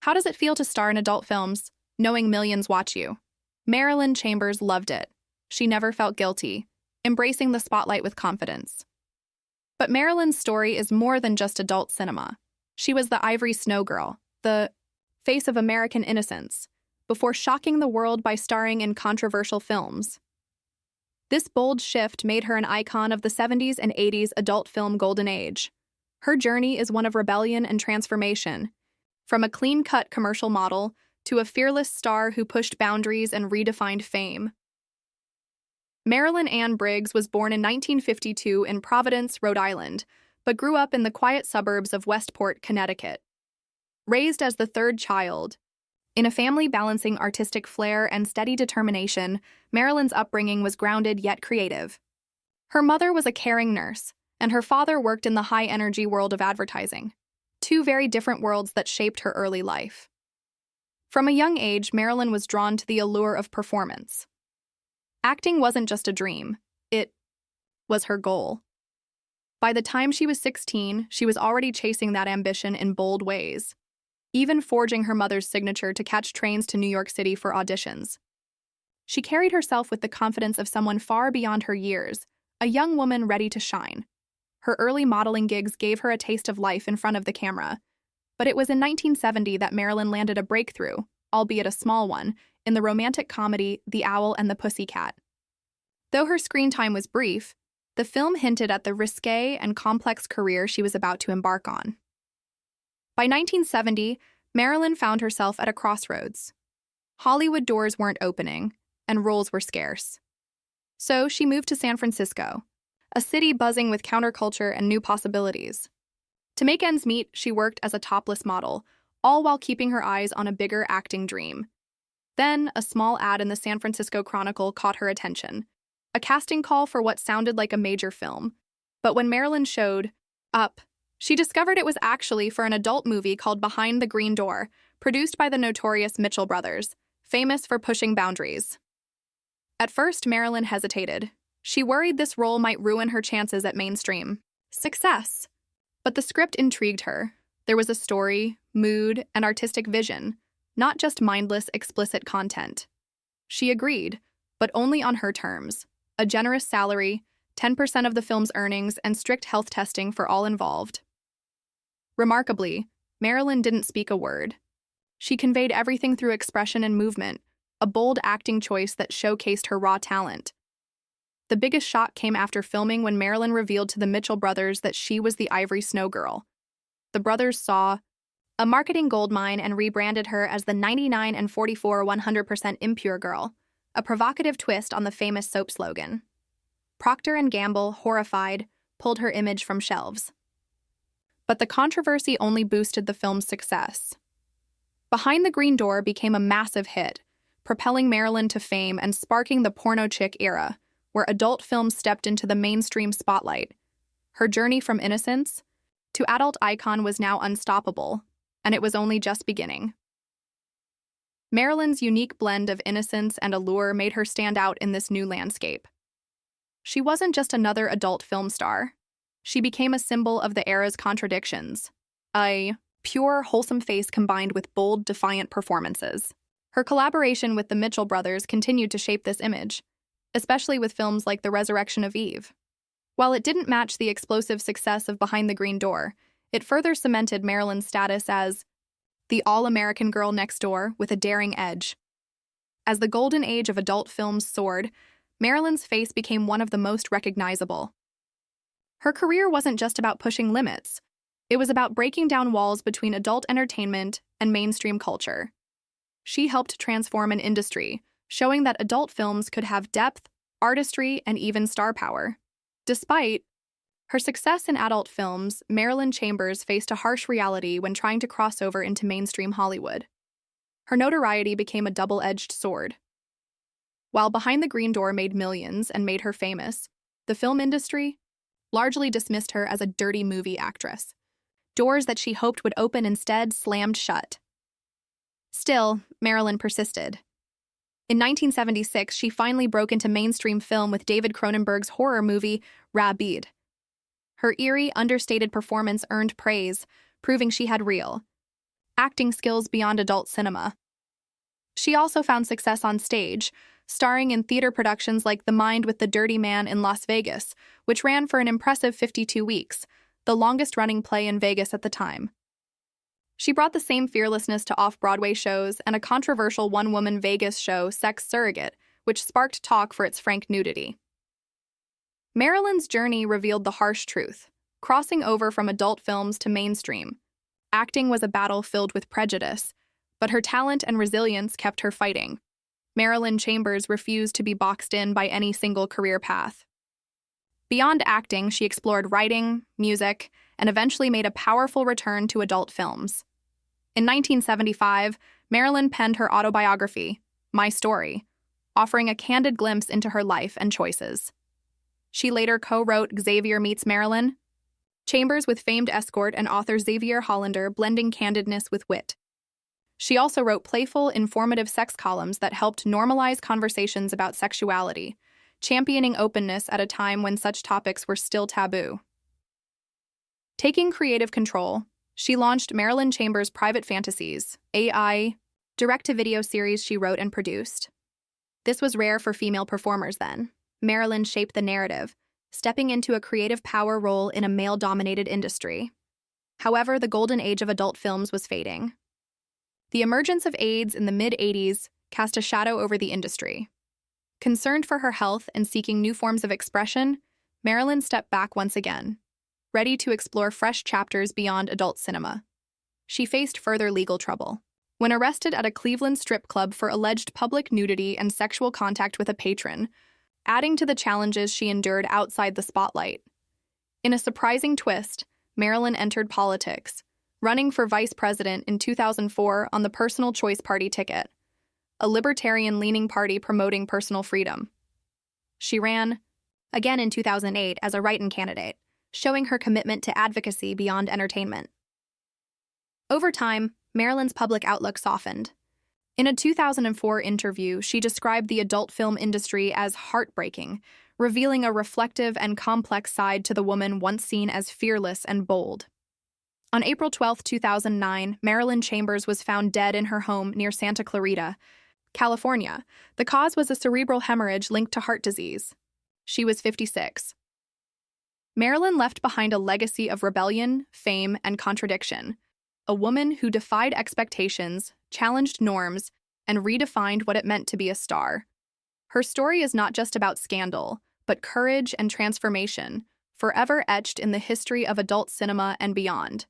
How does it feel to star in adult films, knowing millions watch you? Marilyn Chambers loved it. She never felt guilty, embracing the spotlight with confidence. But Marilyn's story is more than just adult cinema. She was the Ivory Snow Girl, the face of American innocence, before shocking the world by starring in controversial films. This bold shift made her an icon of the 70s and 80s adult film golden age. Her journey is one of rebellion and transformation, from a clean-cut commercial model to a fearless star who pushed boundaries and redefined fame. Marilyn Ann Briggs was born in 1952 in Providence, Rhode Island, but grew up in the quiet suburbs of Westport, Connecticut. Raised as the third child, in a family balancing artistic flair and steady determination, Marilyn's upbringing was grounded yet creative. Her mother was a caring nurse, and her father worked in the high-energy world of advertising, two very different worlds that shaped her early life. From a young age, Marilyn was drawn to the allure of performance. Acting wasn't just a dream, it was her goal. By the time she was 16, she was already chasing that ambition in bold ways, even forging her mother's signature to catch trains to New York City for auditions. She carried herself with the confidence of someone far beyond her years, a young woman ready to shine. Her early modeling gigs gave her a taste of life in front of the camera, but it was in 1970 that Marilyn landed a breakthrough, albeit a small one, in the romantic comedy The Owl and the Pussycat. Though her screen time was brief, the film hinted at the risque and complex career she was about to embark on. By 1970, Marilyn found herself at a crossroads. Hollywood doors weren't opening, and roles were scarce. So she moved to San Francisco, a city buzzing with counterculture and new possibilities. To make ends meet, she worked as a topless model, all while keeping her eyes on a bigger acting dream. Then, a small ad in the San Francisco Chronicle caught her attention, a casting call for what sounded like a major film. But when Marilyn showed up, she discovered it was actually for an adult movie called Behind the Green Door, produced by the notorious Mitchell brothers, famous for pushing boundaries. At first, Marilyn hesitated. She worried this role might ruin her chances at mainstream success. But the script intrigued her. There was a story, mood, and artistic vision, not just mindless, explicit content. She agreed, but only on her terms. A generous salary, 10% of the film's earnings, and strict health testing for all involved. Remarkably, Marilyn didn't speak a word. She conveyed everything through expression and movement, a bold acting choice that showcased her raw talent. The biggest shock came after filming when Marilyn revealed to the Mitchell brothers that she was the Ivory Snow Girl. The brothers saw a marketing goldmine and rebranded her as the 99 and 44 100% impure girl, a provocative twist on the famous soap slogan. Procter & Gamble, horrified, pulled her image from shelves. But the controversy only boosted the film's success. Behind the Green Door became a massive hit, propelling Marilyn to fame and sparking the porno chick era, where adult films stepped into the mainstream spotlight. Her journey from innocence to adult icon was now unstoppable, and it was only just beginning. Marilyn's unique blend of innocence and allure made her stand out in this new landscape. She wasn't just another adult film star. She became a symbol of the era's contradictions, a pure, wholesome face combined with bold, defiant performances. Her collaboration with the Mitchell brothers continued to shape this image, especially with films like The Resurrection of Eve. While it didn't match the explosive success of Behind the Green Door, it further cemented Marilyn's status as the all-American girl next door with a daring edge. As the golden age of adult films soared, Marilyn's face became one of the most recognizable. Her career wasn't just about pushing limits. It was about breaking down walls between adult entertainment and mainstream culture. She helped transform an industry, showing that adult films could have depth, artistry, and even star power. Despite her success in adult films, Marilyn Chambers faced a harsh reality when trying to cross over into mainstream Hollywood. Her notoriety became a double-edged sword. While Behind the Green Door made millions and made her famous, the film industry largely dismissed her as a dirty movie actress. Doors that she hoped would open instead slammed shut. Still, Marilyn persisted. In 1976, she finally broke into mainstream film with David Cronenberg's horror movie, Rabid. Her eerie, understated performance earned praise, proving she had real acting skills beyond adult cinema. She also found success on stage, starring in theater productions like The Mind with the Dirty Man in Las Vegas, which ran for an impressive 52 weeks, the longest-running play in Vegas at the time. She brought the same fearlessness to off-Broadway shows and a controversial one-woman Vegas show, Sex Surrogate, which sparked talk for its frank nudity. Marilyn's journey revealed the harsh truth, crossing over from adult films to mainstream. Acting was a battle filled with prejudice, but her talent and resilience kept her fighting. Marilyn Chambers refused to be boxed in by any single career path. Beyond acting, she explored writing, music, and eventually made a powerful return to adult films. In 1975, Marilyn penned her autobiography, My Story, offering a candid glimpse into her life and choices. She later co-wrote Xavier Meets Marilyn, Chambers with famed escort and author Xavier Hollander blending candidness with wit. She also wrote playful, informative sex columns that helped normalize conversations about sexuality, championing openness at a time when such topics were still taboo. Taking creative control, she launched Marilyn Chambers' Private Fantasies, AI, direct-to-video series she wrote and produced. This was rare for female performers then. Marilyn shaped the narrative, stepping into a creative power role in a male-dominated industry. However, the golden age of adult films was fading. The emergence of AIDS in the mid-'80s cast a shadow over the industry. Concerned for her health and seeking new forms of expression, Marilyn stepped back once again, ready to explore fresh chapters beyond adult cinema. She faced further legal trouble. When arrested at a Cleveland strip club for alleged public nudity and sexual contact with a patron, adding to the challenges she endured outside the spotlight. In a surprising twist, Marilyn entered politics, running for vice president in 2004 on the Personal Choice Party ticket, a libertarian-leaning party promoting personal freedom. She ran, again in 2008, as a write-in candidate, showing her commitment to advocacy beyond entertainment. Over time, Marilyn's public outlook softened. In a 2004 interview, she described the adult film industry as heartbreaking, revealing a reflective and complex side to the woman once seen as fearless and bold. On April 12, 2009, Marilyn Chambers was found dead in her home near Santa Clarita, California. The cause was a cerebral hemorrhage linked to heart disease. She was 56. Marilyn left behind a legacy of rebellion, fame, and contradiction. A woman who defied expectations, challenged norms, and redefined what it meant to be a star. Her story is not just about scandal, but courage and transformation, forever etched in the history of adult cinema and beyond.